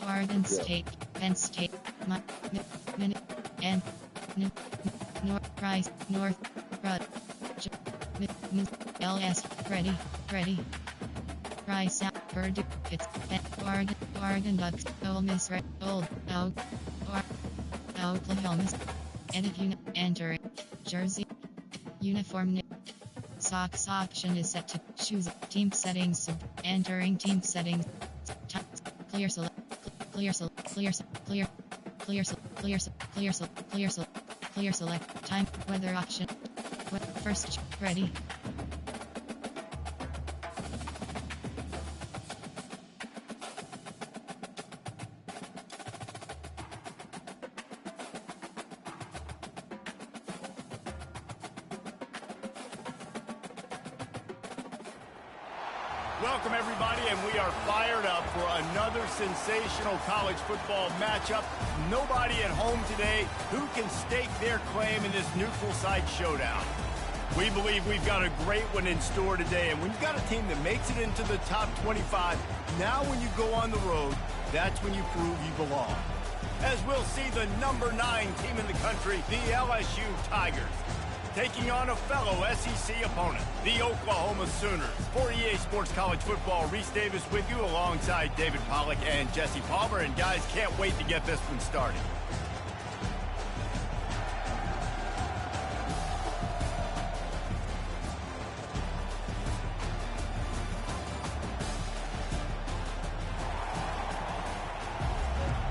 Oregon Yeah. State, Penn State, Minute, and North Price, North, LS, Ready, Price, Purdue, Pitts, Oregon Ducks, Ole Miss, Old, Oklahoma, Edit, Enter, Jersey, Uniform, Socks option is set to choose team settings, entering team settings, clear select, clear select, clear clear clear clear clear clear clear select time weather option first ready. Welcome, everybody, and we are fired up for another sensational college football matchup. Nobody at home today who can stake their claim in this neutral site showdown. We believe we've got a great one in store today, and when you've got a team that makes it into the top 25, now when you go on the road, that's when you prove you belong. As we'll see the number 9 team in the country, the LSU Tigers, taking on a fellow SEC opponent, the Oklahoma Sooners. For EA Sports College Football, Reese Davis with you alongside David Pollack and Jesse Palmer. And guys, can't wait to get this one started.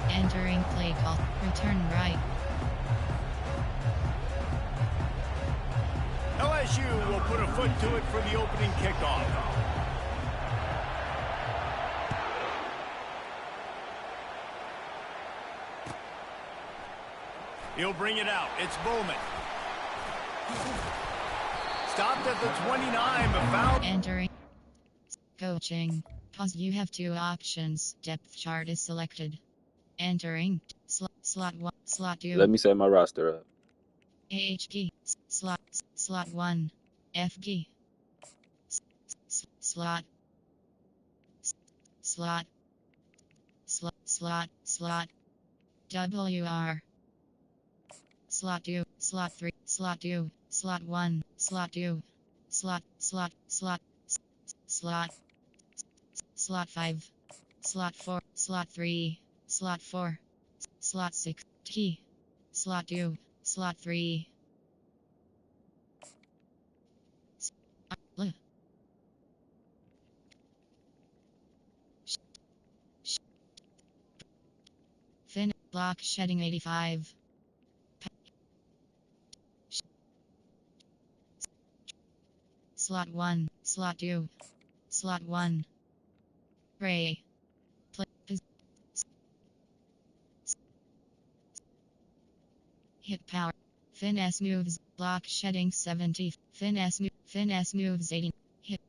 Entering play call, return right. LSU will put a foot to it for the opening kickoff. He'll bring it out. It's Bowman. Stopped at the 29, but fouled. Entering coaching. Pause. You have 2 options. Depth chart is selected. Entering slot 1, slot 2. Let me set my roster up. AHP slot 1 FG slot WR slot 2 slot 3 slot 2 slot 1 slot 2 slot 5 slot 4 slot 3 slot 4 slot 6 T slot 2 slot 3 Fin block shedding 85 slot 1 slot 2 slot 1 Ray hit power finesse moves block shedding 70 finesse moves 80 hit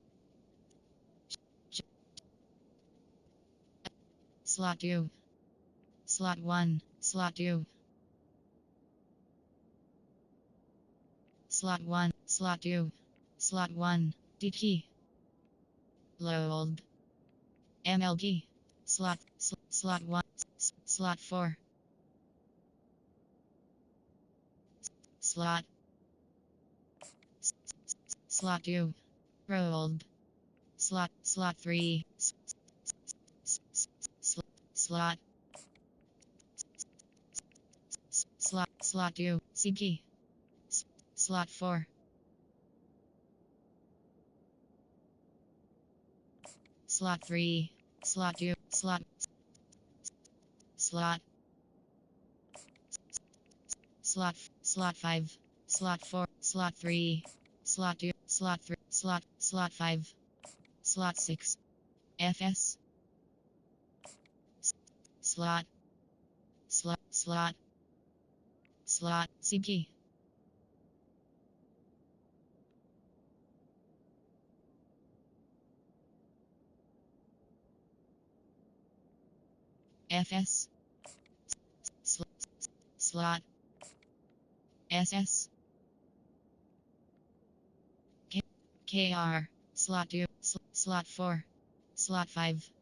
slot 2 slot 1 slot 2 slot 1 slot 2 slot 1 DT load MLG slot 1 slot 4 slot 2 rolled slot 3 slot 2 CG slot 4 slot 3 slot 2 slot 5 slot 4 slot 3 slot 2 slot 3 slot 5 slot 6 FS slot CG FS slot SS KR slot 2 slot 4 slot 5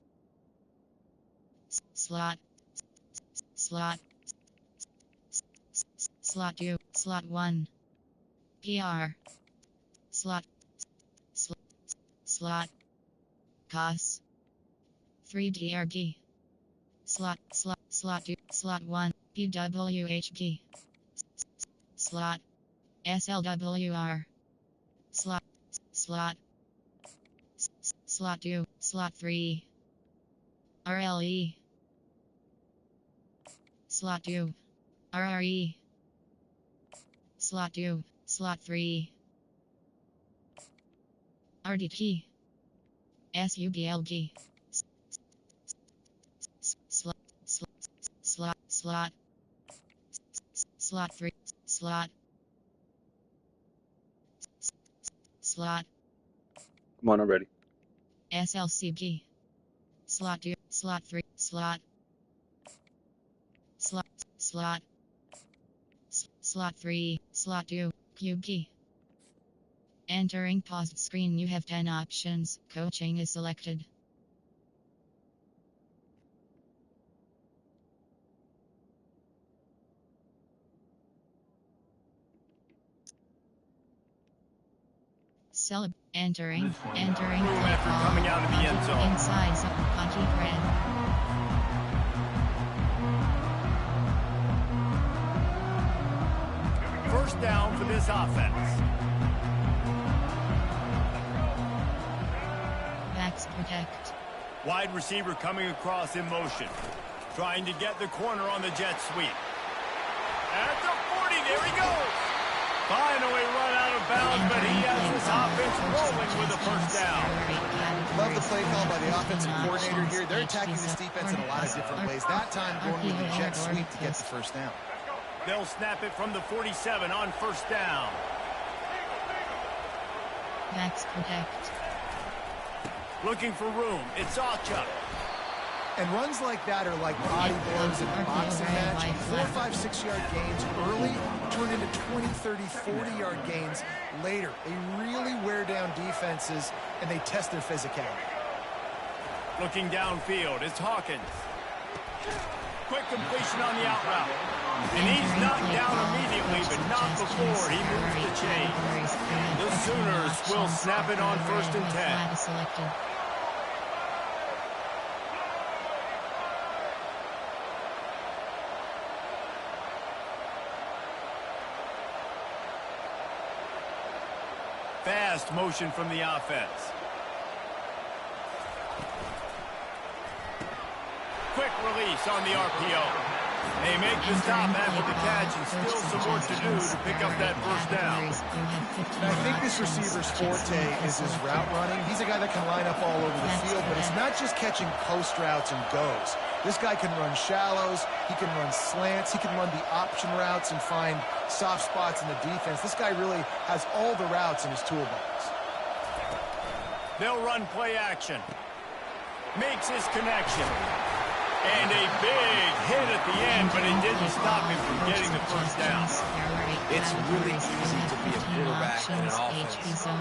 Slot. Slot. Slot 2. Slot 1. PR. Slot. Slot. COS. 3DRG. Slot 2. Slot 1. PWHG. Slot. SLWR. Slot 2. Slot 3. RLE. Slot 2. RRE. Slot 2. Slot 3. RDT. SUBLG. Slot 3. Slot. Come on, I'm ready. SLCG. Slot 2. Slot 3. Slot 3. Slot 2. Cube key. Entering paused screen, you have 10 options. Coaching is selected. Entering play call. Coming out of the end zone. Inside hockey red. First down for this offense. Backs protect. Wide receiver coming across in motion. Trying to get the corner on the jet sweep. At the 40, there he goes. Finally run out of bounds, but he has this offense rolling with a first down. Love the play call by the offensive coordinator here. They're attacking this defense in a lot of different ways. That time going with the jet sweep to get the first down. They'll snap it from the 47 on first down. Backs protect. Looking for room. It's Achuk. And runs like that are like body blows in a boxing match. 4, 5, 6-yard gains early turn into 20, 30, 40-yard gains later. They really wear down defenses, and they test their physicality. Looking downfield, it's Hawkins. Quick completion on the out route. And he's knocked down immediately, but not before he moves the chain. The Sooners will snap it on 1st and 10. Fast motion from the offense. Quick release on the RPO. They make the stop after the catch and still some work to do to pick up that first down. And I think this receiver's forte is his route running. He's a guy that can line up all over the field, but it's not just catching post routes and goes. This guy can run shallows, he can run slants, he can run the option routes and find soft spots in the defense. This guy really has all the routes in his toolbox. They'll run play action. Makes his connection. And a big hit at the end, but it didn't stop him from getting the first down. It's really easy to be a quarterback in an offense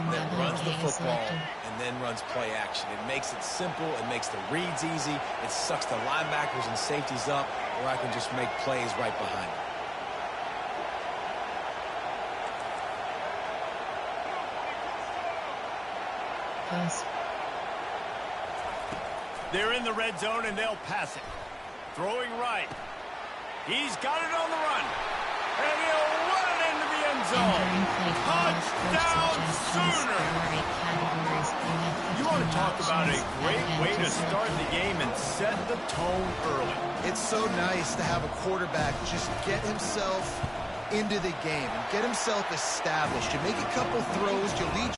that runs the football and then runs play action. It makes it simple. It makes the reads easy. It sucks the linebackers and safeties up, or I can just make plays right behind them. They're in the red zone, and they'll pass it. Throwing right. He's got it on the run. And he'll run it into the end zone. Touchdown, Sooner! You want to talk about a great way to start the game and set the tone early. It's so nice to have a quarterback just get himself into the game and get himself established. You make a couple throws, you lead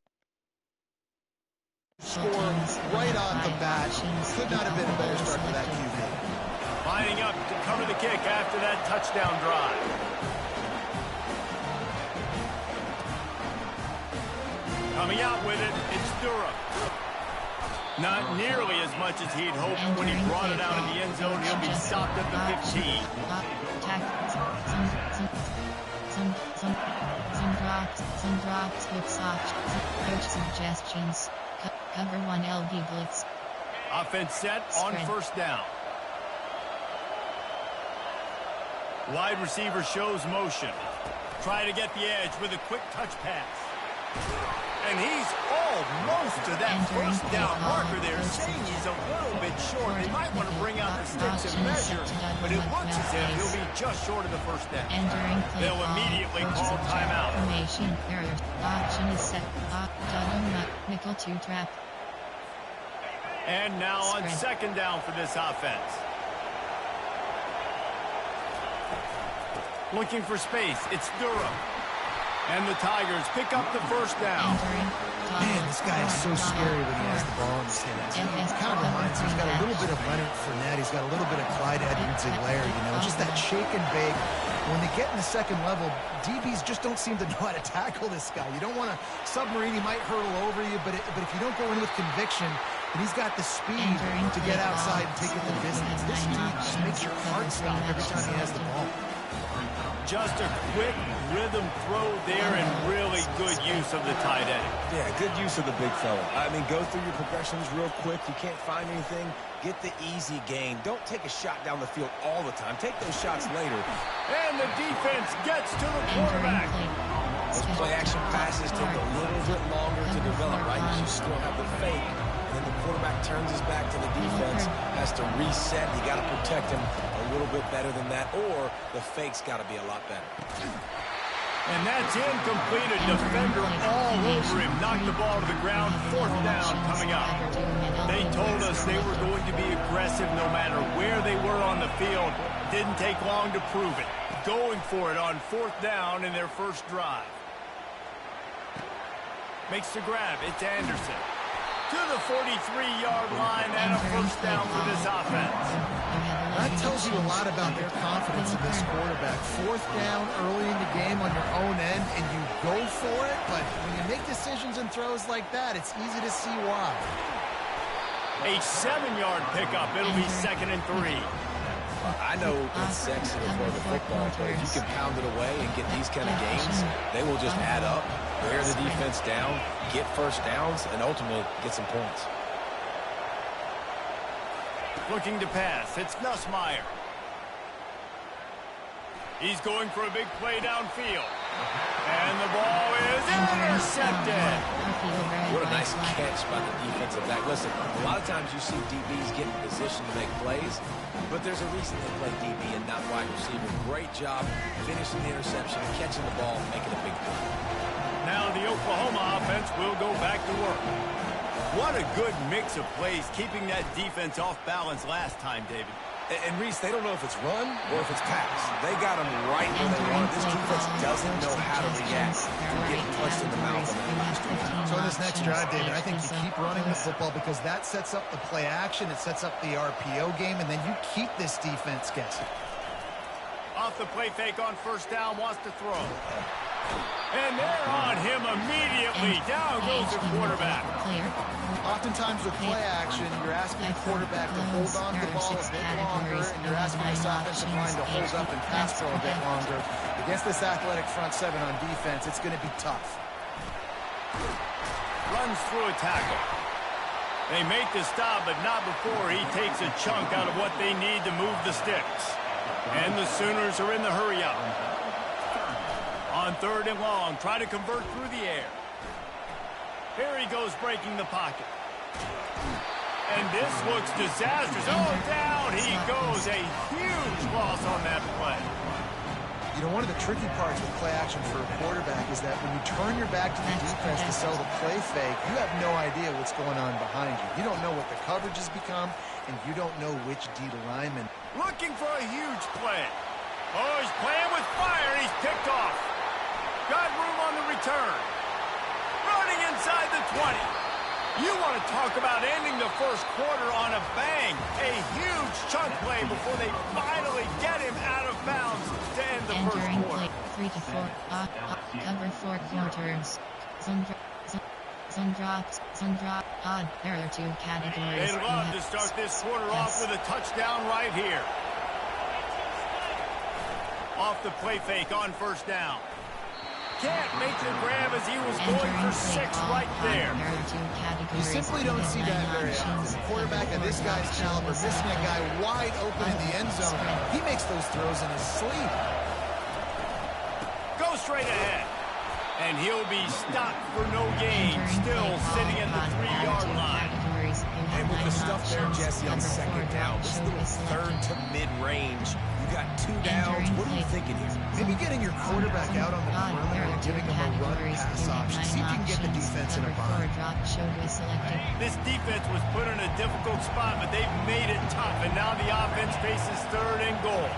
score right off the bat. Could not have been a better start for that QB. Lining up to cover the kick after that touchdown drive. Coming out with it, it's Durham. Not nearly as much as he'd hoped when he brought it out of the end zone. He'll be stopped at the 15. Some drops with socks. Coach suggestions. Cover 1 LB blitz. Offense set on first down. Wide receiver shows motion. Try to get the edge with a quick touch pass. And he's almost to that first down marker there, saying he's a little bit short. They might want to bring out the sticks and measure, but it looks as if he'll be just short of the first down. They'll immediately call timeout. Option is set. Nickel 2 trap. And now on second down for this offense. Looking for space. It's Durham. And the Tigers pick up the first down. Man, this guy is so scary when he has the ball in his hands. He kind of reminds me, he's got a little bit of Leonard Fournette. He's got a little bit of Clyde Edwards-Helaire, you know, just that shake and bake. When they get in the second level, DBs just don't seem to know how to tackle this guy. You don't want to submarine. He might hurtle over you, but if you don't go in with conviction, and he's got the speed to get outside and take it the distance. This dude just makes your heart stop every time he has the ball. Just a quick rhythm throw there and really good use of the tight end. Yeah, good use of the big fella. I mean, go through your progressions real quick. You can't find anything. Get the easy gain. Don't take a shot down the field all the time. Take those shots later. And the defense gets to the quarterback. Those play-action passes take a little bit longer to develop, right? Because you still have the fake. And then the quarterback turns his back to the defense, has to reset. You got to protect him a little bit better than that, or the fake's got to be a lot better. And that's incomplete. A defender all over him. Knocked the ball to the ground. Fourth down coming up. They told us they were going to be aggressive no matter where they were on the field. Didn't take long to prove it. Going for it on fourth down in their first drive. Makes the grab. It's Anderson. To the 43-yard line and a first down for this offense. That tells you a lot about their confidence in this quarterback. Fourth down early in the game on your own end, and you go for it, but when you make decisions and throws like that, it's easy to see why. A 7-yard pickup. It'll be 2nd and 3. I know it's sexy before the football, but if you can pound it away and get these kind of gains, they will just add up, wear the defense down, get first downs, and ultimately get some points. Looking to pass. It's Nussmeier. He's going for a big play downfield. And the ball is intercepted. What a nice catch by the defensive back. Listen, a lot of times you see DBs get in position to make plays, but there's a reason they play DB and not wide receiver. Great job finishing the interception, catching the ball, and making a big play. Now the Oklahoma offense will go back to work. What a good mix of plays, keeping that defense off balance last time, David. And Reese, they don't know if it's run or if it's pass. They got them right where they want. This defense doesn't know how to react to getting punched in the mouth on that last drive. So in this next drive, David, I think you keep running the football because that sets up the play action, it sets up the RPO game, and then you keep this defense guessing. Off the play fake on first down, wants to throw. And they're on him immediately. Down goes the quarterback. Oftentimes with play action, you're asking the quarterback to hold on to the ball a bit longer, and you're asking this offensive line to hold up and pass for a bit longer. Against this athletic front seven on defense, it's going to be tough. Runs through a tackle. They make the stop, but not before he takes a chunk out of what they need to move the sticks. And the Sooners are in the hurry-up. On 3rd and long, try to convert through the air. Here he goes breaking the pocket. And this looks disastrous. Oh, down he goes. A huge loss on that play. You know, one of the tricky parts with play action for a quarterback is that when you turn your back to the defense to sell the play fake, you have no idea what's going on behind you. You don't know what the coverage has become, and you don't know which D lineman. Looking for a huge play. Oh, he's playing with fire. He's picked off. Got room on the return. Running inside the 20. You want to talk about ending the first quarter on a bang. A huge chunk play before they finally get him out of bounds to end the first quarter. 3 to 4. Cover 4 quarters. Some drops. Odd. There are 2 categories. They'd love to start this quarter off with a touchdown right here. Off the play fake on first down. Can't make the grab as he was going for 6 right there. You simply don't see that very often. A quarterback of this guy's caliber missing a guy wide open in the end zone. He makes those throws in his sleep. Go straight ahead. And he'll be stopped for no gain. Still sitting at the 3-yard line. And with the stuff there, Jesse, on second down, this little third to mid-range, you got 2 downs. What are you thinking here? Maybe getting your quarterback out on the perimeter and giving him a run-pass option. See if you can get the defense in a bind. This defense was put in a difficult spot, but they've made it tough. And now the offense faces 3rd and goal.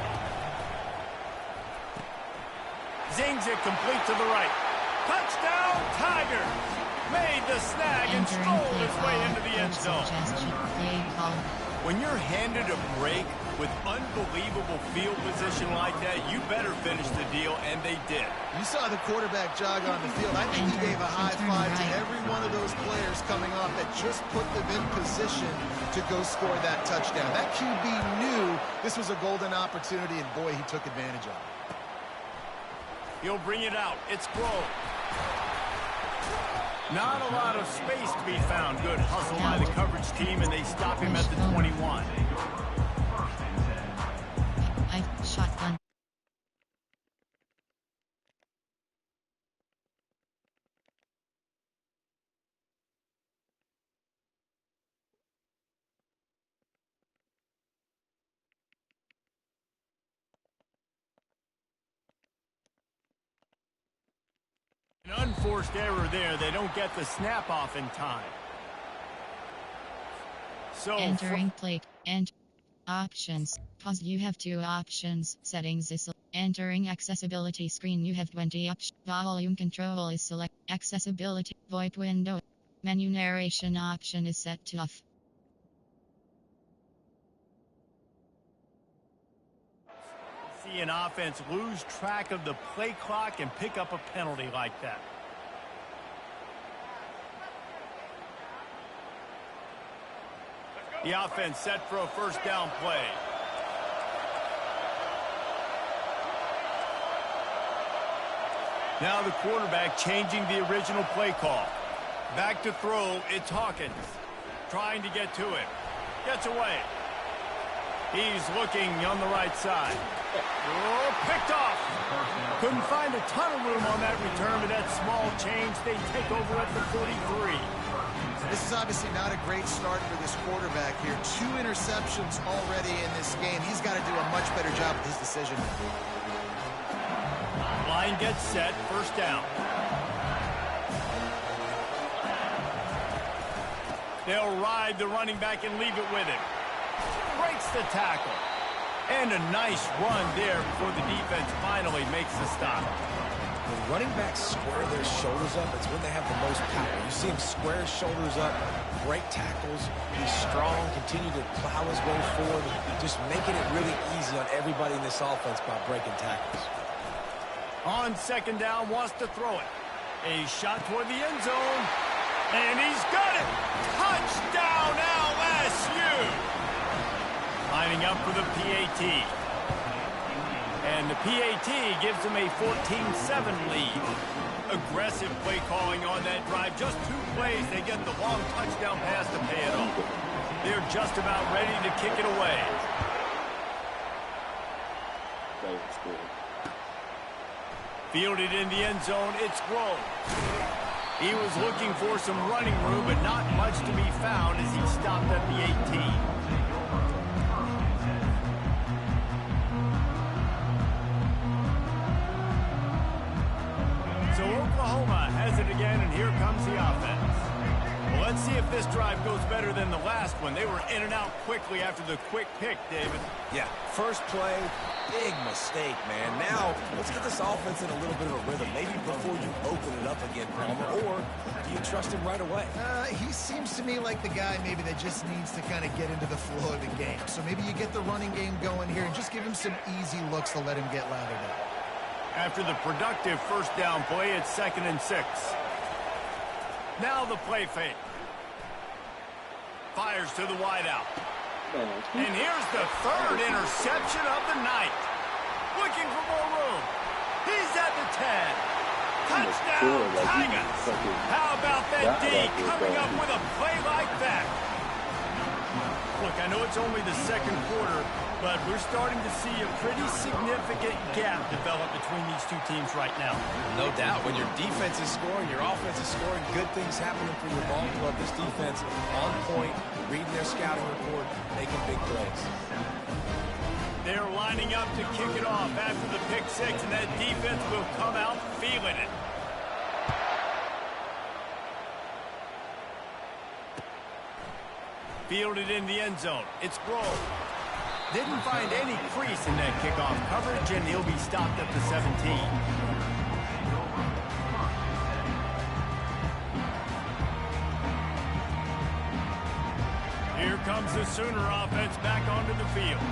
Zings it complete to the right. Touchdown, Tigers! Made the snag and strolled his way into the end zone. When you're handed a break with unbelievable field position like that, you better finish the deal, and they did. You saw the quarterback jog on the field. I think he gave a high five to every one of those players coming off that just put them in position to go score that touchdown. That QB knew this was a golden opportunity, and boy, he took advantage of it. He'll bring it out. It's Grove. Not a lot of space to be found. Good hustle by the coverage team, and they stop him at the 21. Shotgun. An unforced error there. They don't get the snap off in time. So entering plate and options. Pause. You have 2 options. Settings is entering accessibility screen. You have 20 options. Volume control is select. Accessibility VoIP window. Menu narration option is set to off. See an offense lose track of the play clock and pick up a penalty like that. The offense set for a 1st down play. Now the quarterback changing the original play call. Back to throw, it's Hawkins. Trying to get to it. Gets away. He's looking on the right side. Oh, picked off. Couldn't find a ton of room on that return, but that small change, they take over at the 43. This is obviously not a great start for this quarterback here. 2 interceptions already in this game. He's got to do a much better job with his decision. Line gets set, 1st down. They'll ride the running back and leave it with him. Breaks the tackle. And a nice run there before the defense finally makes the stop. When running backs square their shoulders up, it's when they have the most power. You see him square his shoulders up, break tackles. He's strong, continue to plow his way forward, just making it really easy on everybody in this offense by breaking tackles. On 2nd down, wants to throw it. A shot toward the end zone. And he's got it! Touchdown, LSU! Lining up for the PAT. And the PAT gives them a 14-7 lead. Aggressive play calling on that drive. Just 2 plays, they get the long touchdown pass to pay it off. They're just about ready to kick it away. Fielded in the end zone, it's Grove. He was looking for some running room, but not much to be found as he stopped at the 18. So Oklahoma has it again, and here comes the offense. Well, let's see if this drive goes better than the last one. They were in and out quickly after the quick pick, David. Yeah, first play, big mistake, man. Now, let's get this offense in a little bit of a rhythm. Maybe before you open it up again, Palmer, or do you trust him right away? He seems to me like the guy maybe that just needs to kind of get into the flow of the game. So maybe you get the running game going here and just give him some easy looks to let him get lathered up. After the productive 1st down play, it's 2nd and 6. Now the play fake. Fires to the wideout. And here's the 3rd interception of the night. Looking for more room. He's at the 10. Touchdown, Tigers! How about that D coming up with a play like that? Look, I know it's only the second quarter, but we're starting to see a pretty significant gap develop between these two teams right now. No doubt. When your defense is scoring, your offense is scoring, good things happening for your ball club. This defense on point, reading their scouting report, making big plays. They're lining up to kick it off after the pick six, and that defense will come out feeling it. Fielded in the end zone. It's Grove. Didn't find any crease in that kickoff coverage, and he'll be stopped at the 17. Here comes the Sooner offense back onto the field.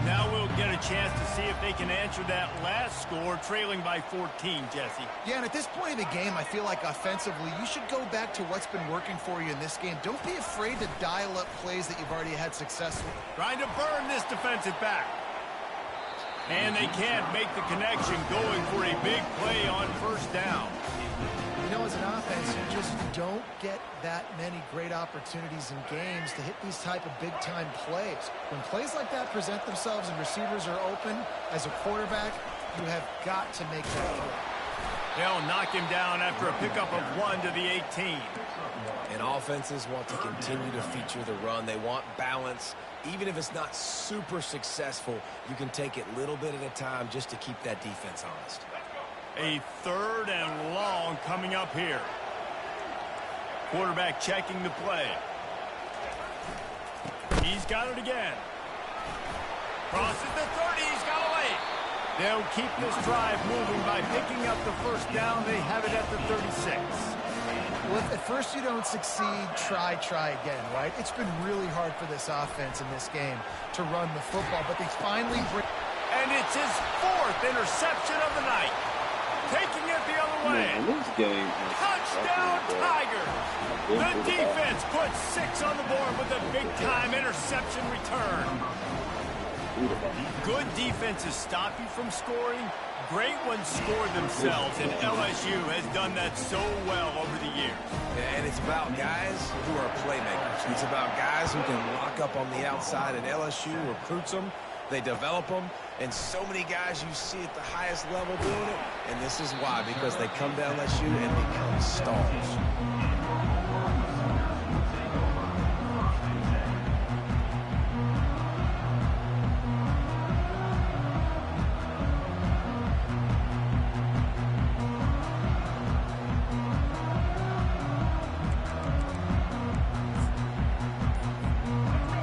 Now we'll get a chance to see if they can answer that last score, trailing by 14, Jesse. Yeah, and at this point in the game, I feel like offensively, you should go back to what's been working for you in this game. Don't be afraid to dial up plays that you've already had success with. Trying to burn this defensive back. And they can't make the connection, going for a big play on first down. You know, as an offense, you just don't get that many great opportunities in games to hit these type of big-time plays. When plays like that present themselves and receivers are open, as a quarterback, you have got to make that play. They'll knock him down after a pickup of 1 to the 18. And offenses want to continue to feature the run. They want balance. Even if it's not super successful, you can take it little bit at a time just to keep that defense honest. A 3rd and long coming up here. Quarterback checking the play. He's got it again. Crosses the 30. He's got a lane. They'll keep this drive moving by picking up the first down. They have it at the 36. Well, if at first you don't succeed, try again, right? It's been really hard for this offense in this game to run the football, but they finally bring... And it's his 4th interception of the night. Taking it the other way. Man, this game Touchdown, Tigers! The defense puts 6 on the board with a big-time interception return. Good defenses stop you from scoring. Great ones score themselves, and LSU has done that so well over the years. And it's about guys who are playmakers. It's about guys who can lock up on the outside, and LSU recruits them. They develop them, and so many guys you see at the highest level doing it, and this is why, because they come to LSU and become stars.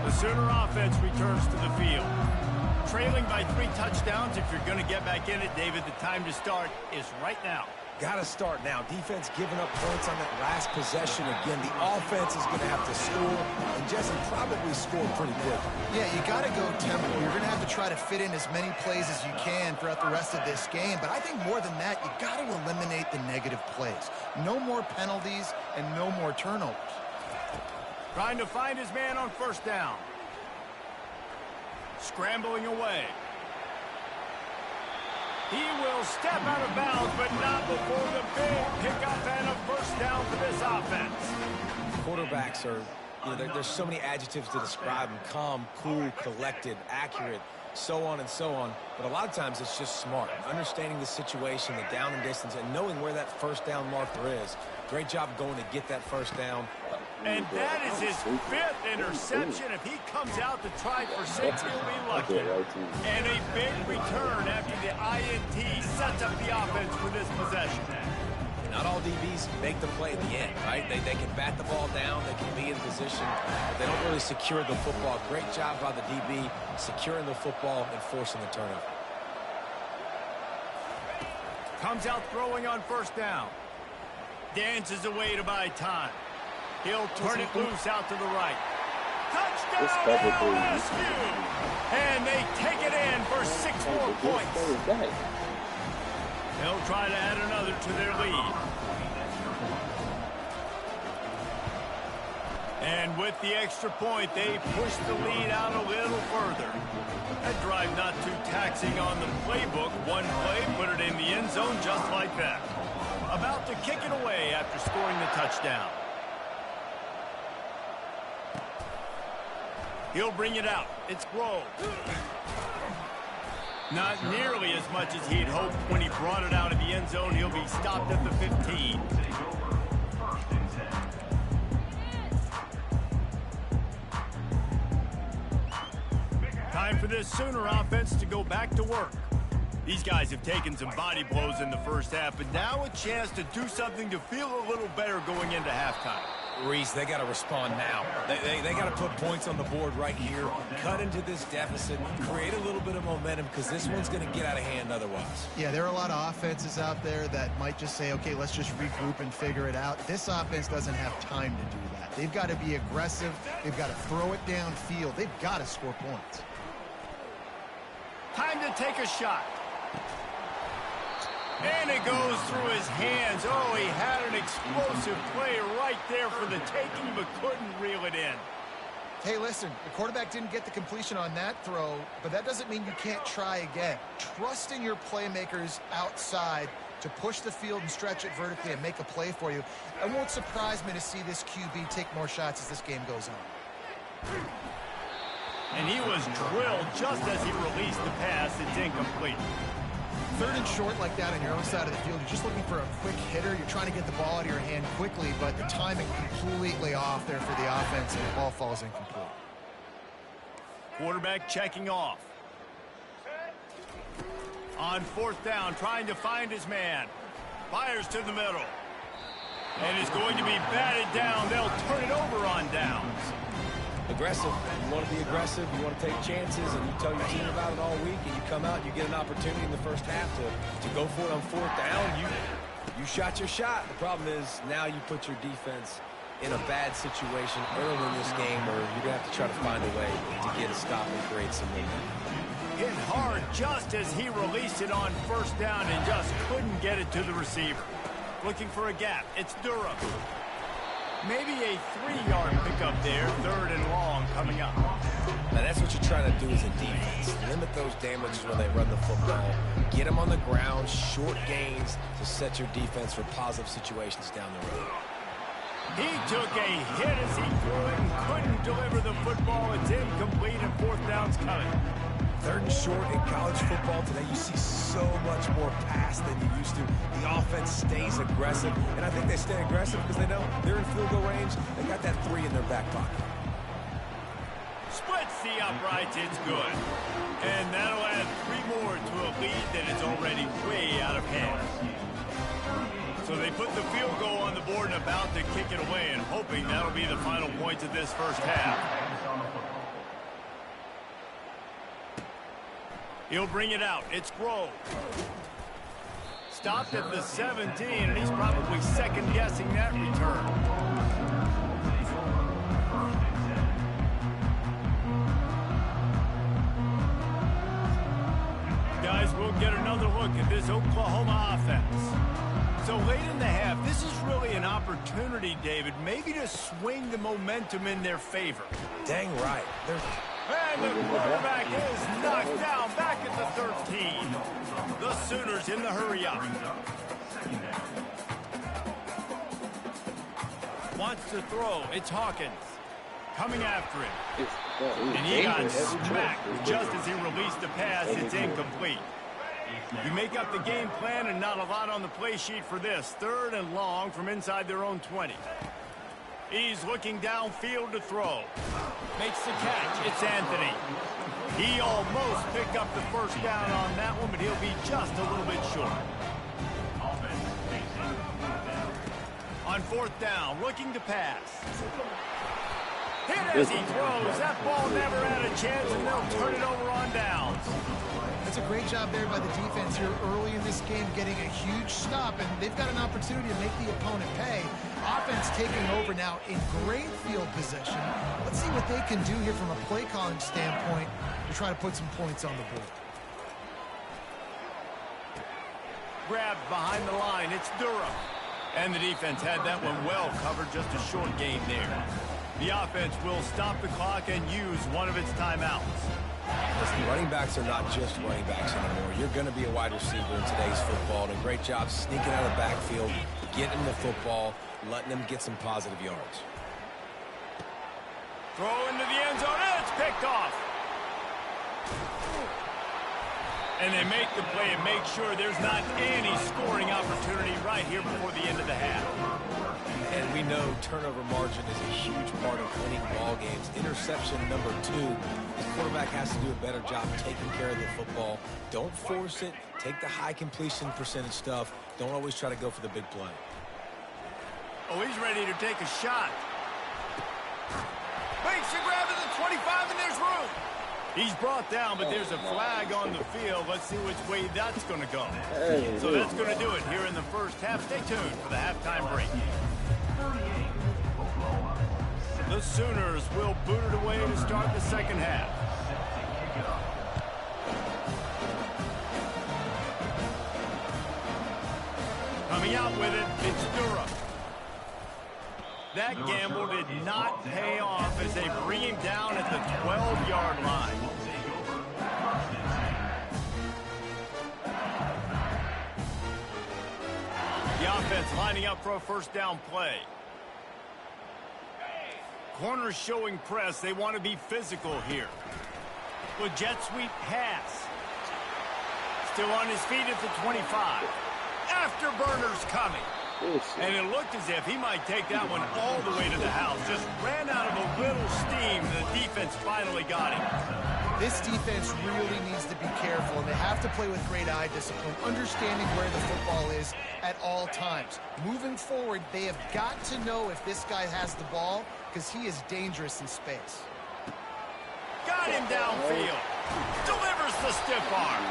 The Sooner offense returns to the field. Trailing by 3 touchdowns. If you're going to get back in it, David, the time to start is right now. Got to start now. Defense giving up points on that last possession again. The offense is going to have to score, and Jesse probably score pretty quick. Yeah, you got to go tempo. You're going to have to try to fit in as many plays as you can throughout the rest of this game. But I think more than that, you got to eliminate the negative plays. No more penalties and no more turnovers. Trying to find his man on first down. Scrambling away. He will step out of bounds, but not before the big pickup and a first down for this offense. Quarterbacks are, there's so many adjectives to describe them. Calm, cool, collected, accurate, so on and so on. But a lot of times it's just smart. Understanding the situation, the down and distance, and knowing where that first down marker is. Great job going to get that first down. And that is his 5th interception. If he comes out to try for 6, he'll be lucky. And a big return after the INT sets up the offense for this possession. Not all DBs make the play at the end, right? They can bat the ball down, they can be in position, but they don't really secure the football. Great job by the DB securing the football and forcing the turnover. Comes out throwing on first down. Dances away to buy time. He'll turn it loose out to the right. Touchdown, LSU! And they take it in for 6 more points. They'll try to add another to their lead. And with the extra point, they push the lead out a little further. That drive not too taxing on the playbook. One play, put it in the end zone just like that. About to kick it away after scoring the touchdown. He'll bring it out. It's Grove. Not nearly as much as he'd hoped when he brought it out of the end zone. He'll be stopped at the 15. Time for this Sooner offense to go back to work. These guys have taken some body blows in the first half, but now a chance to do something to feel a little better going into halftime. Reese, they got to respond now. They got to put points on the board right here, cut into this deficit, create a little bit of momentum, because this one's going to get out of hand otherwise. Yeah, there are a lot of offenses out there that might just say, okay, let's just regroup and figure it out. This offense doesn't have time to do that. They've got to be aggressive. They've got to throw it downfield. They've got to score points. Time to take a shot. And it goes through his hands. Oh, he had an explosive play right there for the taking, but couldn't reel it in. Hey, listen, the quarterback didn't get the completion on that throw, but that doesn't mean you can't try again. Trust in your playmakers outside to push the field and stretch it vertically and make a play for you. It won't surprise me to see this QB take more shots as this game goes on. And he was drilled just as he released the pass. It's incomplete. Third and short like that on your own side of the field, you're just looking for a quick hitter. You're trying to get the ball out of your hand quickly, but the timing completely off there for the offense, and the ball falls incomplete. Quarterback checking off. On fourth down, trying to find his man. Fires to the middle. And is going to be batted down. They'll turn it over on downs. Aggressive. You want to be aggressive, you want to take chances, and you tell your team about it all week, and you come out and you get an opportunity in the first half to go for it on fourth down. You shot your shot. The problem is now you put your defense in a bad situation early in this game where you're going to have to try to find a way to get a stop and create some momentum. Hit hard just as he released it on first down and just couldn't get it to the receiver. Looking for a gap. It's Durham. Maybe a 3-yard pickup there. Third and long coming up. Now that's what you're trying to do as a defense. Limit those damages when they run the football. Get them on the ground, short gains to set your defense for positive situations down the road. He took a hit as he threw it and couldn't deliver the football. It's incomplete and fourth down's coming. Third and short in college football today, you see so much more pass than you used to. The offense stays aggressive, and I think they stay aggressive because they know they're in field goal range. They got that 3 in their back pocket. Splits the uprights, it's good. And that'll add 3 more to a lead that is already way out of hand. So they put the field goal on the board and about to kick it away, and hoping that'll be the final point of this first half. He'll bring it out. It's Grove. Stopped at the 17, and he's probably second-guessing that return. Guys, we'll get another look at this Oklahoma offense. So late in the half, this is really an opportunity, David, maybe to swing the momentum in their favor. Dang right. And the quarterback is knocked down back at the 13. The Sooners in the hurry-up. Wants to throw. It's Hawkins. Coming after him. And he got smacked just as he released the pass. It's incomplete. You make up the game plan and not a lot on the play sheet for this. Third and long from inside their own 20. He's looking downfield to throw. Makes the catch. It's Anthony. He almost picked up the first down on that one, but he'll be just a little bit short. On fourth down, looking to pass. Hit as he throws. That ball never had a chance, and they'll turn it over on downs. That's a great job there by the defense here early in this game, getting a huge stop, and they've got an opportunity to make the opponent pay. Offense taking over now in great field position. Let's see what they can do here from a play calling standpoint to try to put some points on the board. Grabbed behind the line. It's Durham. And the defense had that one well covered. Just a short gain there. The offense will stop the clock and use one of its timeouts. Listen, running backs are not just running backs anymore. You're going to be a wide receiver in today's football. And a great job sneaking out of the backfield, getting the football, letting them get some positive yards. Throw into the end zone, and it's picked off. And they make the play and make sure there's not any scoring opportunity right here before the end of the half. And we know turnover margin is a huge part of winning ball games. Interception number 2. The quarterback has to do a better job taking care of the football. Don't force it. Take the high completion percentage stuff. Don't always try to go for the big play. Oh, he's ready to take a shot. Makes a grab at the 25, and there's room. He's brought down, but there's a flag on the field. Let's see which way that's going to go. So that's going to do it here in the first half. Stay tuned for the halftime break. The Sooners will boot it away to start the second half. Coming out with it, it's Durham. That gamble did not pay off as they bring him down at the 12-yard line. The offense lining up for a first down play. Corners showing press. They want to be physical here. With jet sweep pass. Still on his feet at the 25. Afterburners coming. And it looked as if he might take that one all the way to the house. Just ran out of a little steam. The defense finally got him. This defense really needs to be careful, and they have to play with great eye discipline, understanding where the football is at all times. Moving forward, they have got to know if this guy has the ball, because he is dangerous in space. Got him downfield. Delivers the stiff arm.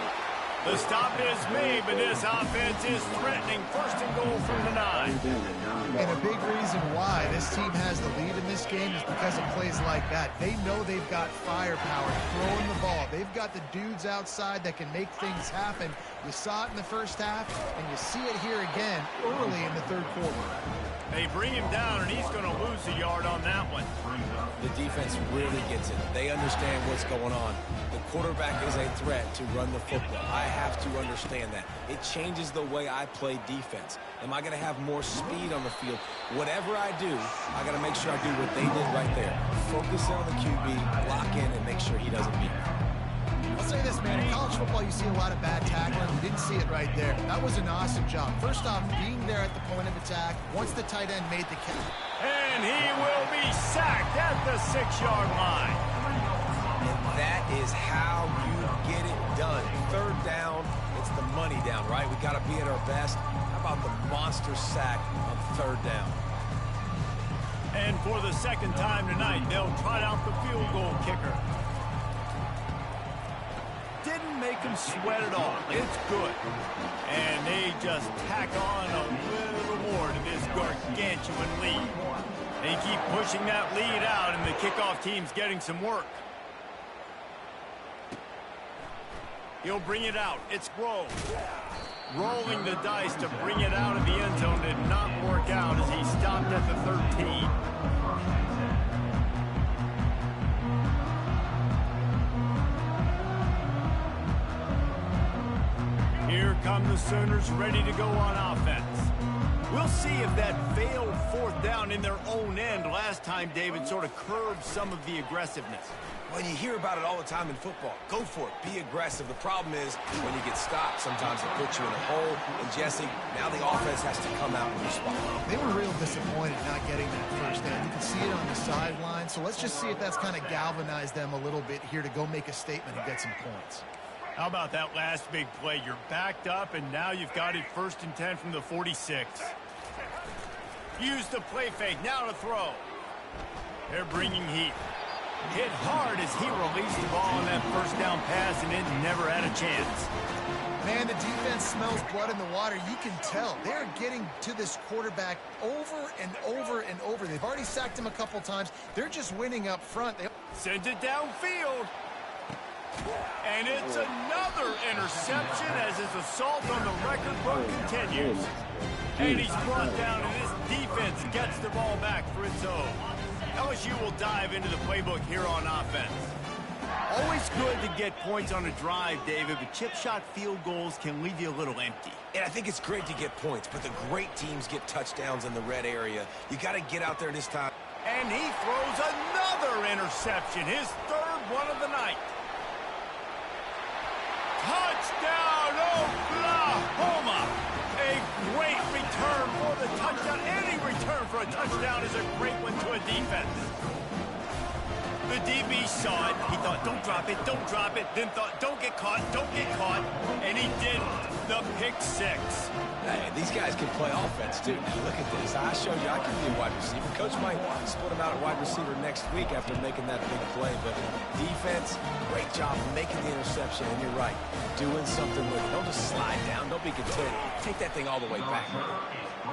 The stop is made, but this offense is threatening. First and goal from the 9. And a big reason why this team has the lead in this game is because of plays like that. They know they've got firepower throwing the ball. They've got the dudes outside that can make things happen. You saw it in the first half, and you see it here again early in the third quarter. They bring him down, and he's going to lose a yard on that one. The defense really gets it. They understand what's going on. The quarterback is a threat to run the football. I have to understand that. It changes the way I play defense. Am I going to have more speed on the field? Whatever I do, I got to make sure I do what they did right there. Focus on the QB, lock in, and make sure he doesn't beat me. I'll say this, man. In college football, you see a lot of bad tackling. You didn't see it right there. That was an awesome job. First off, being there at the point of attack once the tight end made the catch. And he will be sacked at the 6-yard line. And that is how you get it done. Third down, it's the money down, right? We got to be at our best. How about the monster sack on third down? And for the second time tonight, they'll trot out the field goal kicker. Didn't make him sweat at all. It's good. And they just tack on a little more to this gargantuan lead. They keep pushing that lead out, and the kickoff team's getting some work. He'll bring it out. It's Grove. Rolling the dice to bring it out of the end zone did not work out as he stopped at the 13. Here come the Sooners ready to go on offense. We'll see if that failed fourth down in their own end last time, David, sort of curbed some of the aggressiveness. Well, you hear about it all the time in football. Go for it. Be aggressive. The problem is when you get stopped, sometimes it puts you in a hole. And, Jesse, now the offense has to come out and respond. They were real disappointed not getting that first down. You can see it on the sideline. So let's just see if that's kind of galvanized them a little bit here to go make a statement and get some points. How about that last big play? You're backed up, and now you've got it 1st and 10 from the 46. Use the play fake. Now to throw. They're bringing heat. Hit hard as he released the ball on that first down pass, and it never had a chance. Man, the defense smells blood in the water. You can tell. They're getting to this quarterback over and over and over. They've already sacked him a couple times. They're just winning up front. Sends it downfield. And it's another interception as his assault on the record book continues. And he's brought down, and this defense gets the ball back for its own. LSU will dive into the playbook here on offense. Always good to get points on a drive, David, but chip shot field goals can leave you a little empty. And I think it's great to get points, but the great teams get touchdowns in the red area. You got to get out there this time. And he throws another interception, his third one of the night. Touchdown, Oklahoma! A great return for the touchdown. Any return for a touchdown is a great one to a defense. The DB saw it. He thought, don't drop it, don't drop it. Then thought, don't get caught, don't get caught. And he didn't. The pick six. Hey, these guys can play offense, too. Now, look at this. I showed you I can be a wide receiver. Coach might split him out at wide receiver next week after making that big play. But defense, great job making the interception. And you're right, doing something with it. Don't just slide down. Don't be content. Take that thing all the way back.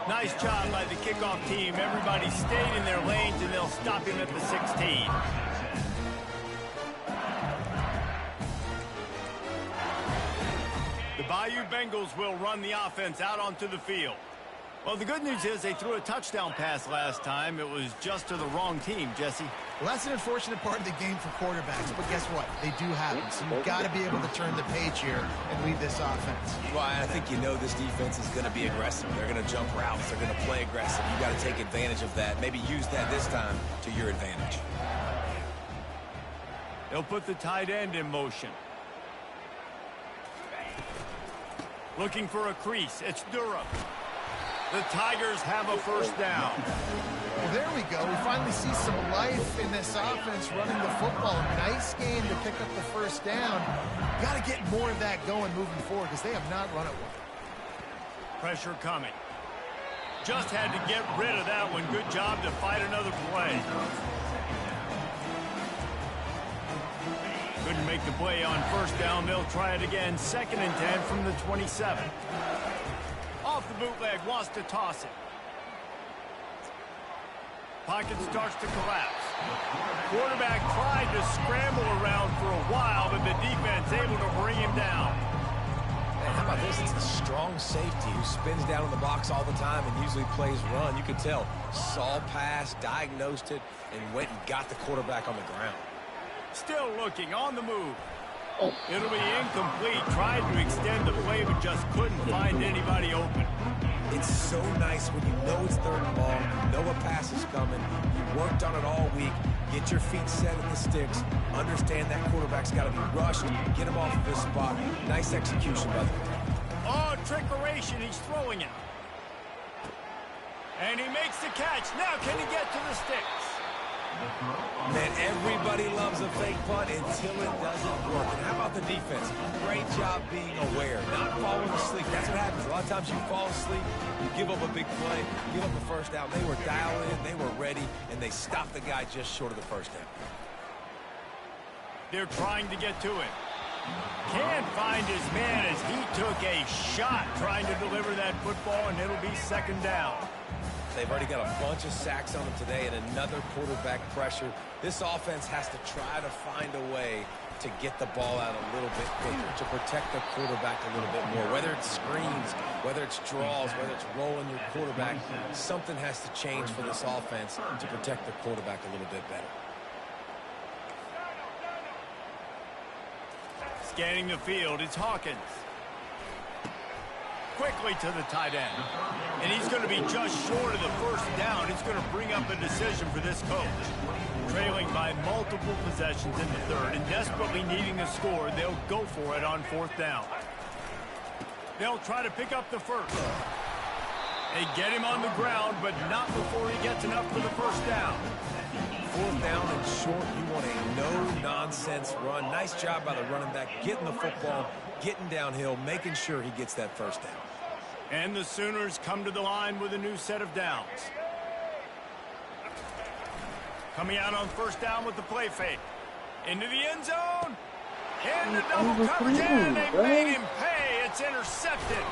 Nice job by the kickoff team. Everybody stayed in their lanes, and they'll stop him at the 16. The Bayou Bengals will run the offense out onto the field. Well, the good news is they threw a touchdown pass last time. It was just to the wrong team, Jesse. Well, that's an unfortunate part of the game for quarterbacks, but guess what? They do happen, so you've got to be able to turn the page here and lead this offense. Well, I think you know this defense is going to be aggressive. They're going to jump routes. They're going to play aggressive. You've got to take advantage of that. Maybe use that this time to your advantage. They'll put the tight end in motion. Looking for a crease. It's Durham. The Tigers have a first down. Well, there we go. We finally see some life in this offense running the football. Nice game to pick up the first down. Got to get more of that going moving forward because they have not run it well. Pressure coming. Just had to get rid of that one. Good job to fight another play. Couldn't make the play on first down. They'll try it again. 2nd and 10 from the 27. Off the bootleg, wants to toss it. Pocket starts to collapse. Quarterback tried to scramble around for a while, but the defense able to bring him down. Man, how about this? It's the strong safety who spins down in the box all the time and usually plays run. You could tell. Saw pass, diagnosed it, and went and got the quarterback on the ground. Still looking, on the move. It'll be incomplete. Tried to extend the play, but just couldn't find anybody open. It's so nice when you know it's 3rd and long, you know a pass is coming, you worked on it all week, get your feet set in the sticks, understand that quarterback's got to be rushed, get him off of his spot. Nice execution by the way. Oh, trickeration, he's throwing it. And he makes the catch. Now can he get to the sticks? Man, everybody loves a fake punt until it doesn't work. And how about the defense? Great job being aware, not falling asleep. That's what happens. A lot of times you fall asleep, you give up a big play, give up the first down. They were dialed in, they were ready, and they stopped the guy just short of the first down. They're trying to get to him. Can't find his man as he took a shot trying to deliver that football, and it'll be 2nd down. They've already got a bunch of sacks on them today and another quarterback pressure. This offense has to try to find a way to get the ball out a little bit quicker, to protect the quarterback a little bit more. Whether it's screens, whether it's draws, whether it's rolling your quarterback, something has to change for this offense to protect the quarterback a little bit better. Scanning the field, it's Hawkins. Quickly to the tight end. And he's going to be just short of the first down. It's going to bring up a decision for this coach. Trailing by multiple possessions in the 3rd and desperately needing a score, they'll go for it on 4th down. They'll try to pick up the first. They get him on the ground, but not before he gets enough for the first down. 4th down and short, you want a no-nonsense run. Nice job by the running back, getting the football, getting downhill, making sure he gets that first down. And the Sooners come to the line with a new set of downs. Coming out on first down with the play fake. Into the end zone. And the double coverage, and they made him pay. It's intercepted.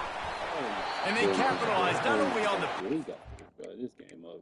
And they capitalized not only on the... This game over.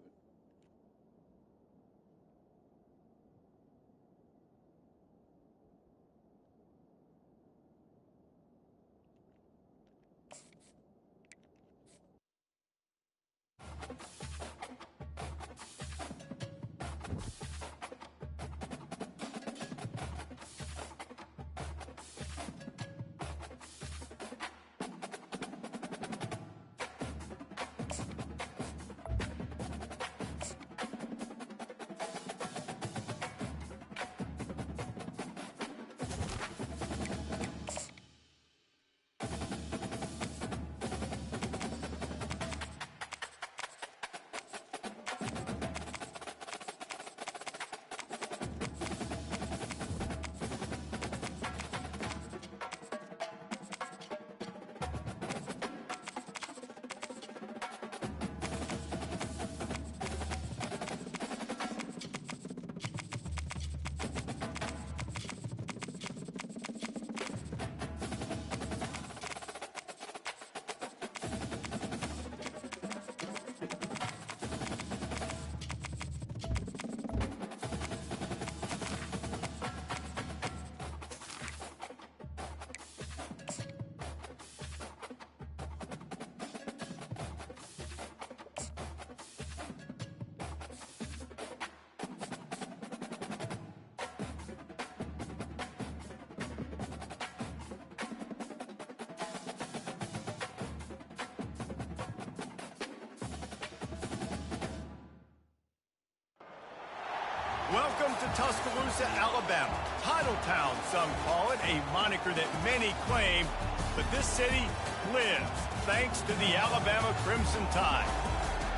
Welcome to Tuscaloosa, Alabama. Titletown, some call it, a moniker that many claim, but this city lives thanks to the Alabama Crimson Tide.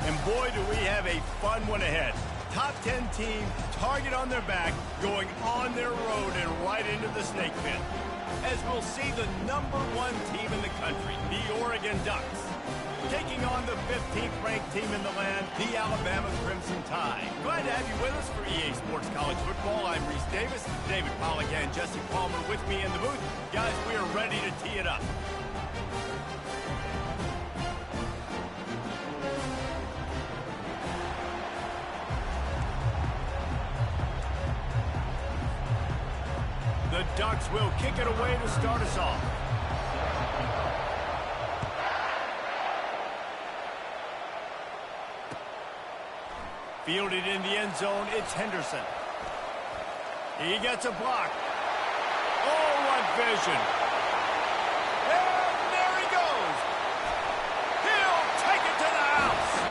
And boy, do we have a fun one ahead. Top 10 team, target on their back, going on their road and right into the snake pit. As we'll see the #1 team in the country, the Oregon Ducks, taking on the 15th ranked team in the land, the Alabama Crimson Tide. Glad to have you with us for EA Sports College Football. I'm Reese Davis, David Pollack and Jesse Palmer with me in the booth. Guys, we are ready to tee it up. The Ducks will kick it away to start us off. Fielded in the end zone, it's Henderson. He gets a block. Oh, what vision. And there he goes. He'll take it to the house.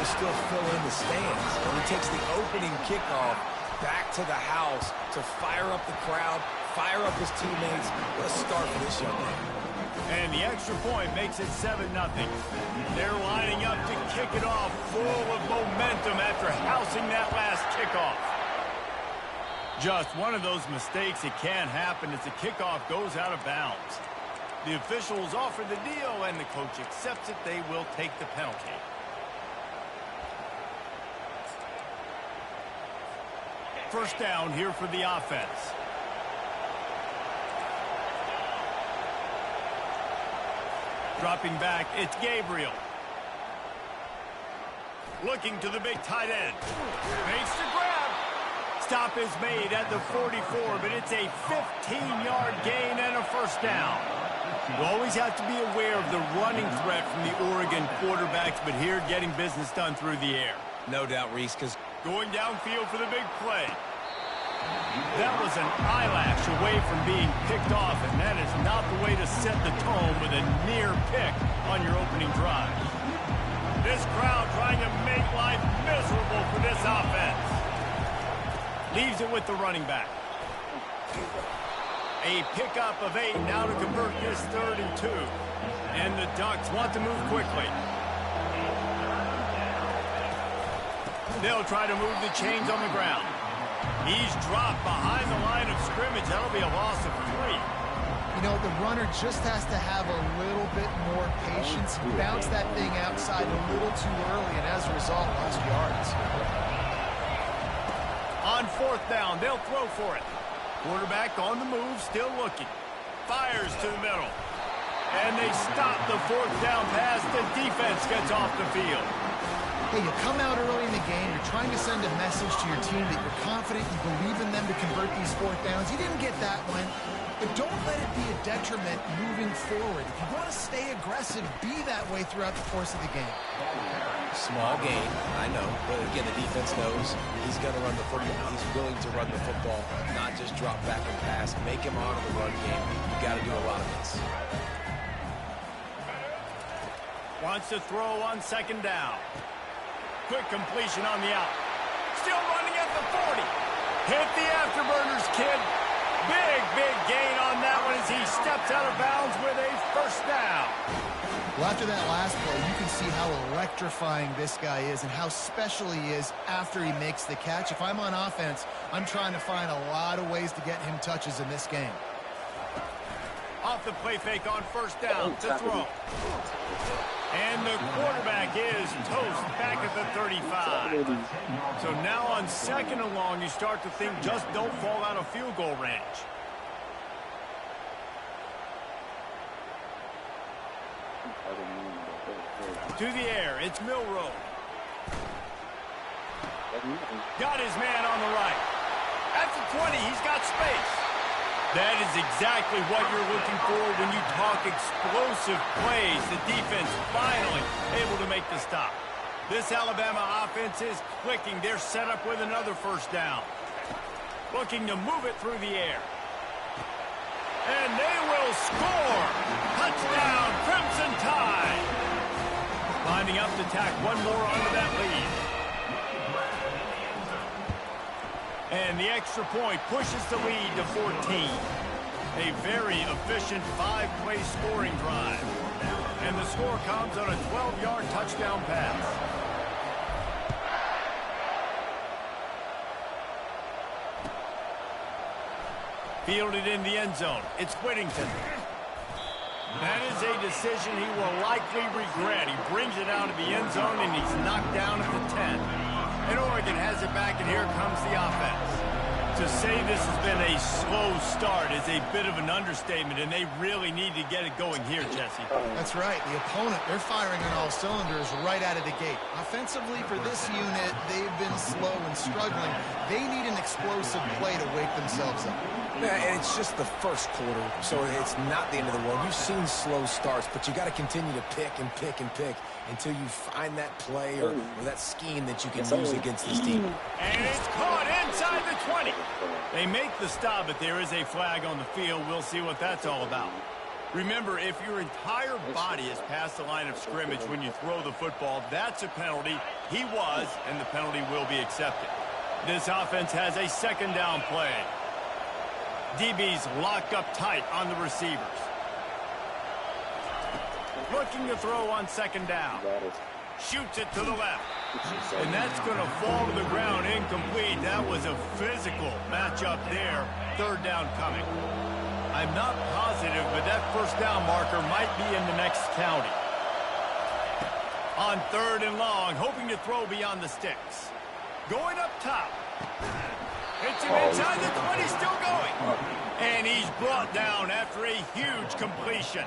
Still fill in the stands. And he takes the opening kickoff back to the house to fire up the crowd, fire up his teammates. What a start for this young man. And the extra point makes it 7-0. They're lining up to kick it off full of momentum after housing that last kickoff. Just one of those mistakes that can happen as the kickoff goes out of bounds. The officials offer the deal and the coach accepts it. They will take the penalty. First down here for the offense. Dropping back, it's Gabriel. Looking to the big tight end. Makes the grab. Stop is made at the 44, but it's a 15-yard gain and a first down. You always have to be aware of the running threat from the Oregon quarterbacks, but here getting business done through the air. No doubt, Reese, because going downfield for the big play. That was an eyelash away from being picked off, and that is not the way to set the tone with a near pick on your opening drive. This crowd trying to make life miserable for this offense. Leaves it with the running back. A pickup of 8 now to convert this 3rd and 2. And the Ducks want to move quickly. They'll try to move the chains on the ground. He's dropped behind the line of scrimmage. That'll be a loss of 3. You know, the runner just has to have a little bit more patience. He bounced that thing outside a little too early, and as a result, lost yards. On 4th down, they'll throw for it. Quarterback on the move, still looking. Fires to the middle. And they stop the 4th down pass. The defense gets off the field. Hey, you come out early in the game, you're trying to send a message to your team that you're confident, you believe in them to convert these 4th downs. You didn't get that one, but don't let it be a detriment moving forward. If you want to stay aggressive, be that way throughout the course of the game. small gain, I know, but again, the defense knows he's going to run the football. He's willing to run the football, not just drop back and pass. Make him honor the run game. You got to do a lot of this. Wants to throw on 2nd down. Quick completion on the out. Still running at the 40. Hit the afterburners, kid. Big gain on that one as he steps out of bounds with a 1st down. Well, after that last play, you can see how electrifying this guy is and how special he is after he makes the catch. If I'm on offense, I'm trying to find a lot of ways to get him touches in this game. Off the play fake on 1st down to throw. And the quarterback is toast back at the 35. So now on 2nd and long, you start to think just don't fall out of field goal range. To the air, it's Milroe. Got his man on the right. At the 20, he's got space. That is exactly what you're looking for when you talk explosive plays. The defense finally able to make the stop. This Alabama offense is clicking. They're set up with another 1st down. Looking to move it through the air. And they will score. Touchdown, Crimson Tide. Lining up to tack one more onto that lead. And the extra point pushes the lead to 14. A very efficient 5-play scoring drive. And the score comes on a 12-yard touchdown pass. Fielded in the end zone. It's Whittington. That is a decision he will likely regret. He brings it out of the end zone, and he's knocked down at the 10. And Oregon has it back, and here comes the offense. To say this has been a slow start is a bit of an understatement, and they really need to get it going here, Jesse. That's right. The opponent, they're firing on all cylinders right out of the gate. Offensively, for this unit, they've been slow and struggling. They need an explosive play to wake themselves up. Yeah, and it's just the 1st quarter, so it's not the end of the world. You've seen slow starts, but you got to continue to pick and pick and pick until you find that play or that scheme that you can use against this team. And it's caught inside the 20. They make the stop, but there is a flag on the field. We'll see what that's all about. Remember, if your entire body is past the line of scrimmage when you throw the football, that's a penalty. He was, and the penalty will be accepted. This offense has a 2nd down play. DB's locked up tight on the receivers. Looking to throw on 2nd down. Shoots it to the left. And that's going to fall to the ground incomplete. That was a physical matchup there. 3rd down coming. I'm not positive, but that 1st down marker might be in the next county. On 3rd and long, hoping to throw beyond the sticks. Going up top. Hits him inside the 20, still going. And he's brought down after a huge completion.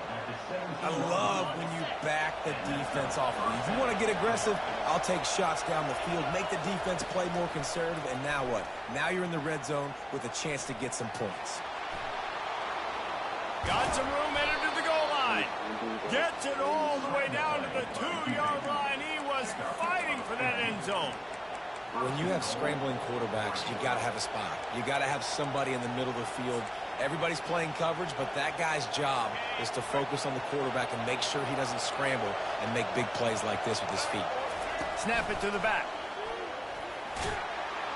I love when you back the defense off. If you want to get aggressive, I'll take shots down the field, make the defense play more conservative, and now what? Now you're in the red zone with a chance to get some points. Got some room, headed to the goal line. Gets it all the way down to the 2-yard line. He was fighting for that end zone. When you have scrambling quarterbacks, you got to have a spot. You got to have somebody in the middle of the field. Everybody's playing coverage, but that guy's job is to focus on the quarterback and make sure he doesn't scramble and make big plays like this with his feet. Snap it to the back.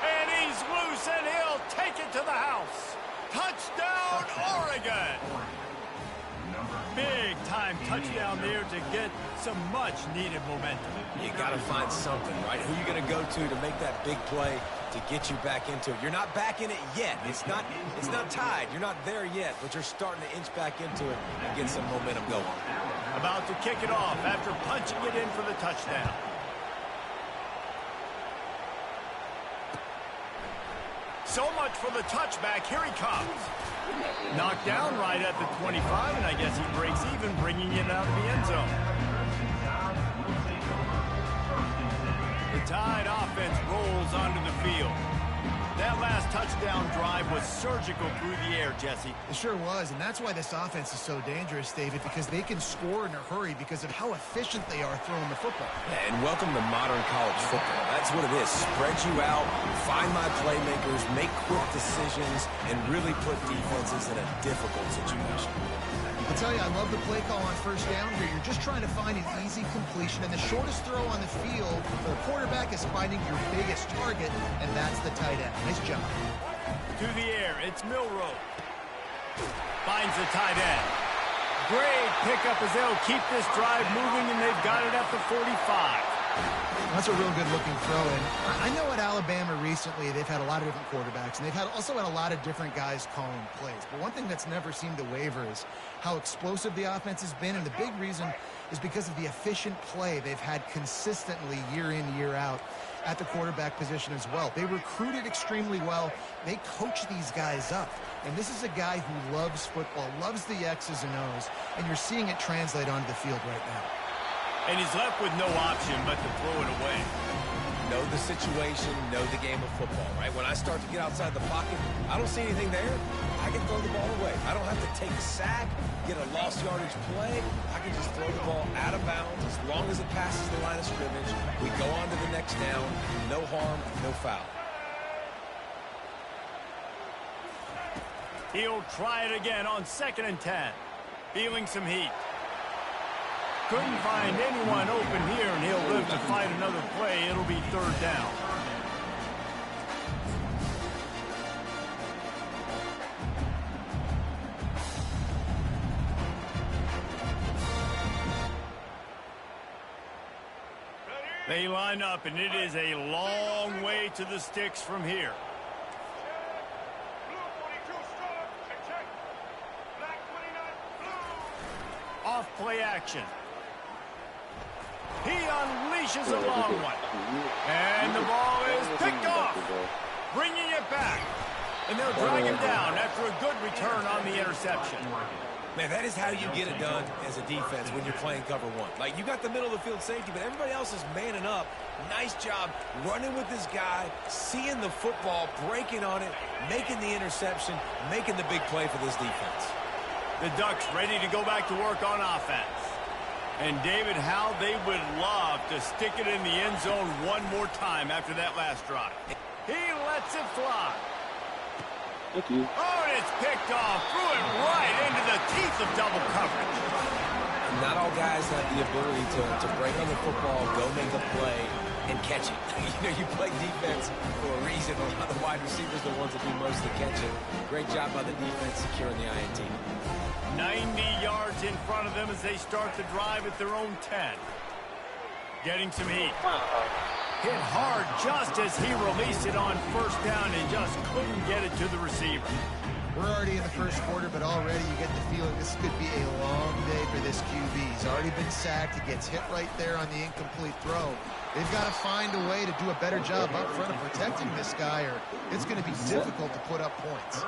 And he's loose, and he'll take it to the house. Touchdown, Oregon! Big-time touchdown there to get some much-needed momentum. You got to find something, right? Who you going to go to make that big play to get you back into it? You're not back in it yet. It's not tied. You're not there yet, but you're starting to inch back into it and get some momentum going. About to kick it off after punching it in for the touchdown. So much for the touchback. Here he comes. Knocked down right at the 25, and I guess he breaks even, bringing it out of the end zone. The Tide offense rolls onto the field. That last touchdown drive was surgical through the air, Jesse. It sure was, and that's why this offense is so dangerous, David, because they can score in a hurry because of how efficient they are throwing the football. Yeah, and welcome to modern college football. That's what it is. Spread you out, find my playmakers, make quick decisions, and really put defenses in a difficult situation. I'll tell you, I love the play call on first down here. You're just trying to find an easy completion, and the shortest throw on the field for the quarterback is finding your biggest target, and that's the tight end. Nice job. To the air, it's Milroe. Finds the tight end. Great pickup as they'll keep this drive moving, and they've got it at the 45. That's a real good-looking throw. And I know at Alabama recently they've had a lot of different quarterbacks, and they've also had a lot of different guys calling plays. But one thing that's never seemed to waver is how explosive the offense has been, and the big reason is because of the efficient play they've had consistently year in, year out at the quarterback position as well. They recruited extremely well. They coach these guys up. And this is a guy who loves football, loves the X's and O's, and you're seeing it translate onto the field right now. And he's left with no option but to throw it away. Know the situation, know the game of football, right? When I start to get outside the pocket, I don't see anything there. I can throw the ball away. I don't have to take a sack, get a lost yardage play. I can just throw the ball out of bounds as long as it passes the line of scrimmage. We go on to the next down. No harm, no foul. He'll try it again on 2nd and 10. Feeling some heat. Couldn't find anyone open here, and he'll live to fight another play. It'll be 3rd down. They line up, and it is a long way to the sticks from here. Off play action. He unleashes a long one. And the ball is picked off. Bringing it back. And they'll drag him down after a good return on the interception. Man, that is how you get it done as a defense when you're playing cover one. Like, you got the middle of the field safety, but everybody else is manning up. Nice job running with this guy, seeing the football, breaking on it, making the interception, making the big play for this defense. The Ducks ready to go back to work on offense. And David, how they would love to stick it in the end zone one more time after that last drive. He lets it fly. Thank you. Oh, and it's picked off. Threw it right into the teeth of double coverage. Not all guys have the ability to break on the football, go make a play, and catch it. You play defense for a reason. The wide receivers the ones that do most of the catching. Great job by the defense securing the INT. 90 yards in front of them as they start the drive at their own 10. Getting some heat. Hit hard just as he released it on 1st down and just couldn't get it to the receiver. We're already in the 1st quarter, but already you get the feeling this could be a long day for this QB. He's already been sacked. He gets hit right there on the incomplete throw. They've got to find a way to do a better job up front of protecting this guy, or it's going to be difficult to put up points.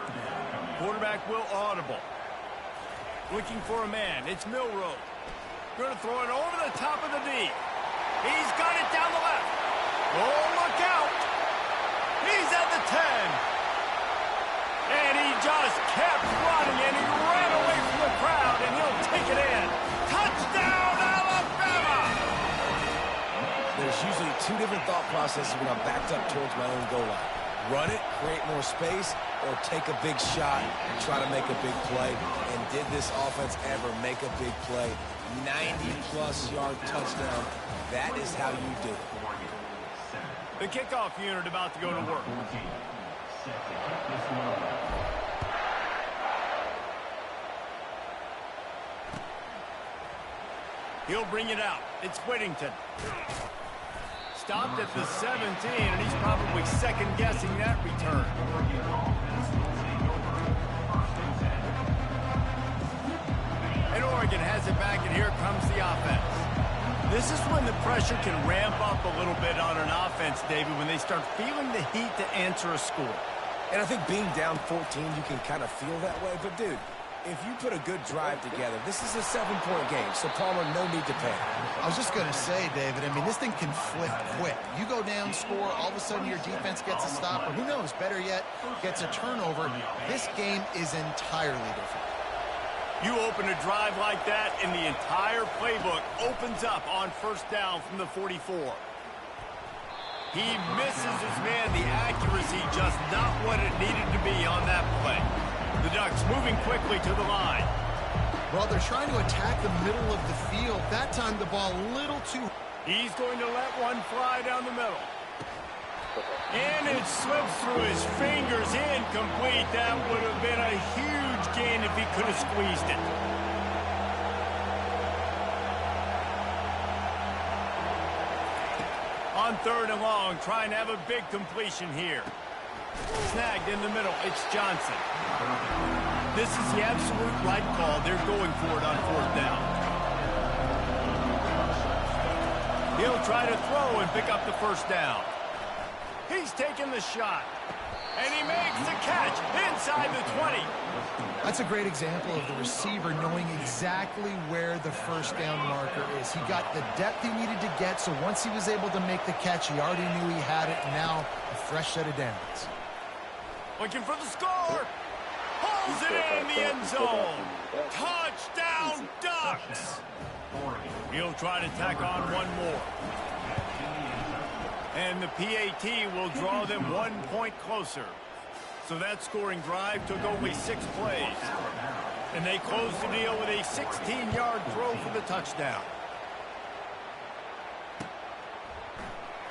Quarterback will audible. Looking for a man. It's Milroe. Going to throw it over the top of the D. He's got it down the left. Oh, look out. He's at the 10. And he just kept running, and he ran away from the crowd, and he'll take it in. Touchdown, Alabama! There's usually two different thought processes when I'm backed up towards my own goal line. Run it, create more space, or take a big shot and try to make a big play. And did this offense ever make a big play? 90-plus yard touchdown. That is how you do it. The kickoff unit about to go to work. He'll bring it out. It's Whittington. Stopped at the 17, and he's probably second-guessing that return. And Oregon has it back, and here comes the offense. This is when the pressure can ramp up a little bit on an offense, David, when they start feeling the heat to answer a score. And I think being down 14, you can kind of feel that way. But, dude, if you put a good drive together, this is a 7-point game, so Palmer, no need to panic. I was just going to say, David, I mean, this thing can flip quick. You go down, score, all of a sudden your defense gets a stop, or who knows, better yet, gets a turnover. This game is entirely different. You open a drive like that, and the entire playbook opens up on first down from the 44. He misses his man. The accuracy just not what it needed to be on that play. The Ducks moving quickly to the line. Well, they're trying to attack the middle of the field. That time the ball a little too... He's going to let one fly down the middle. And it slips through his fingers, incomplete. That would have been a huge gain if he could have squeezed it. On 3rd and long, trying to have a big completion here. Snagged in the middle, it's Johnson. This is the absolute right call. They're going for it on 4th down. He'll try to throw and pick up the first down. He's taking the shot. And he makes the catch inside the 20. That's a great example of the receiver knowing exactly where the first down marker is. He got the depth he needed to get, so once he was able to make the catch, he already knew he had it, and now a fresh set of downs. Looking for the score. Pulls it in the end zone. Touchdown, Ducks. He'll try to tack on one more. And the PAT will draw them 1 point closer. So that scoring drive took only 6 plays. And they closed the deal with a 16-yard throw for the touchdown.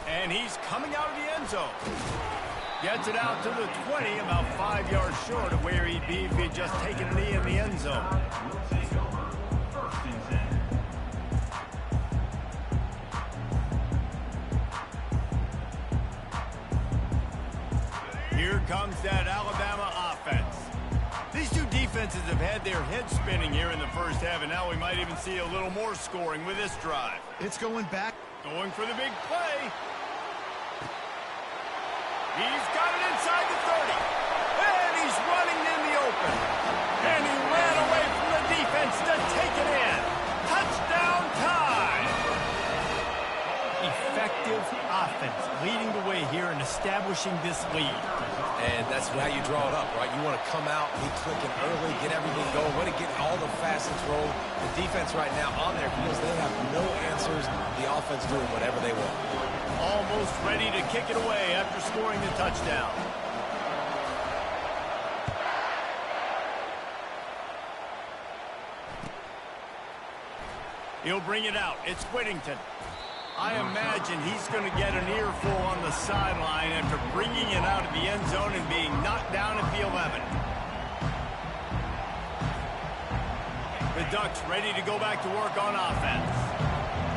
And he's coming out of the end zone. Gets it out to the 20, about 5 yards short of where he'd be if he'd just taken a knee in the end zone. Here comes that Alabama offense. These two defenses have had their heads spinning here in the first half, and now we might even see a little more scoring with this drive. It's going back. Going for the big play. He's got it inside the 30. And he's running in the open. And he ran away from the defense to take it in. Touchdown time. Effective offense leading the way here and establishing this lead. And that's how you draw it up, right? You want to come out, be clicking early, get everything going, want to get all the facets rolling. The defense right now on there because they have no answers. The offense doing whatever they want. Almost ready to kick it away after scoring the touchdown. He'll bring it out. It's Whittington. I imagine he's going to get an earful on the sideline after bringing it out of the end zone and being knocked down at the 11. The Ducks ready to go back to work on offense.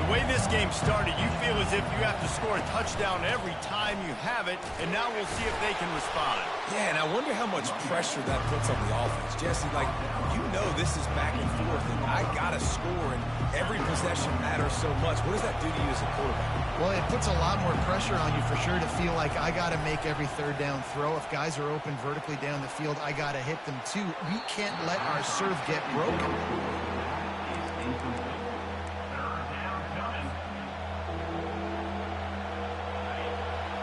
The way this game started, you feel as if you have to score a touchdown every time you have it, and now we'll see if they can respond. Yeah, and I wonder how much pressure that puts on the offense. Jesse, like, you know this is back and forth, and I got to score, and every possession matters so much. What does that do to you as a quarterback? Well, it puts a lot more pressure on you for sure to feel like I got to make every third down throw. If guys are open vertically down the field, I got to hit them too. We can't let our serve get broken.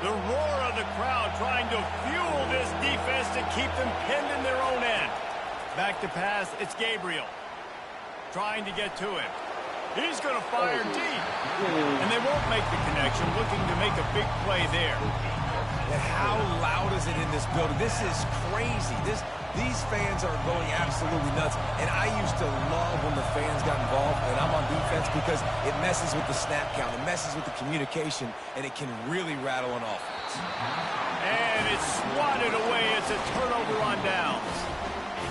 The roar of the crowd trying to fuel this defense to keep them pinned in their own end. Back to pass, it's Gabriel. Trying to get to him. He's going to fire deep. And they won't make the connection, looking to make a big play there. And how loud is it in this building? This is crazy. These fans are going absolutely nuts. And I used to love when the fans got involved, and I'm on defense, because it messes with the snap count. It messes with the communication, and it can really rattle an offense. And it's swatted away. It's a turnover on downs.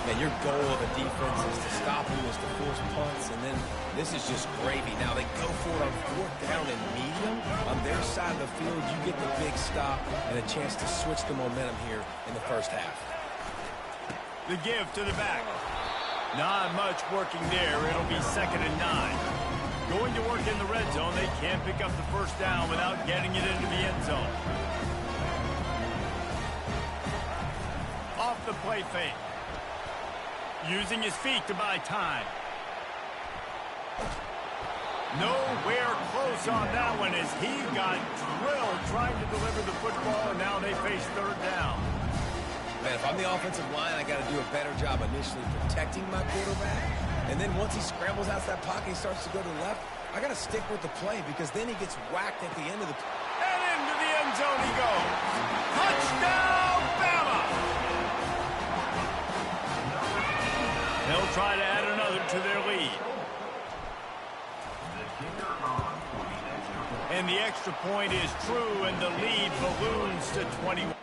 Man, your goal of a defense is to stop you, is to force punts, and then this is just gravy. Now they go for it on 4th down and medium. On their side of the field, you get the big stop and a chance to switch the momentum here in the first half. The give to the back. Not much working there. It'll be 2nd and 9. Going to work in the red zone. They can't pick up the first down without getting it into the end zone. Off the play fake. Using his feet to buy time. Nowhere close on that one as he got drilled trying to deliver the football, and now they face 3rd down. Man, if I'm the offensive line, I got to do a better job initially protecting my quarterback. And then once he scrambles out that pocket, he starts to go to the left, I got to stick with the play, because then he gets whacked at the end of the... And into the end zone he goes. Touchdown, Bama! They'll try to add another to their lead. And the extra point is true, and the lead balloons to 21.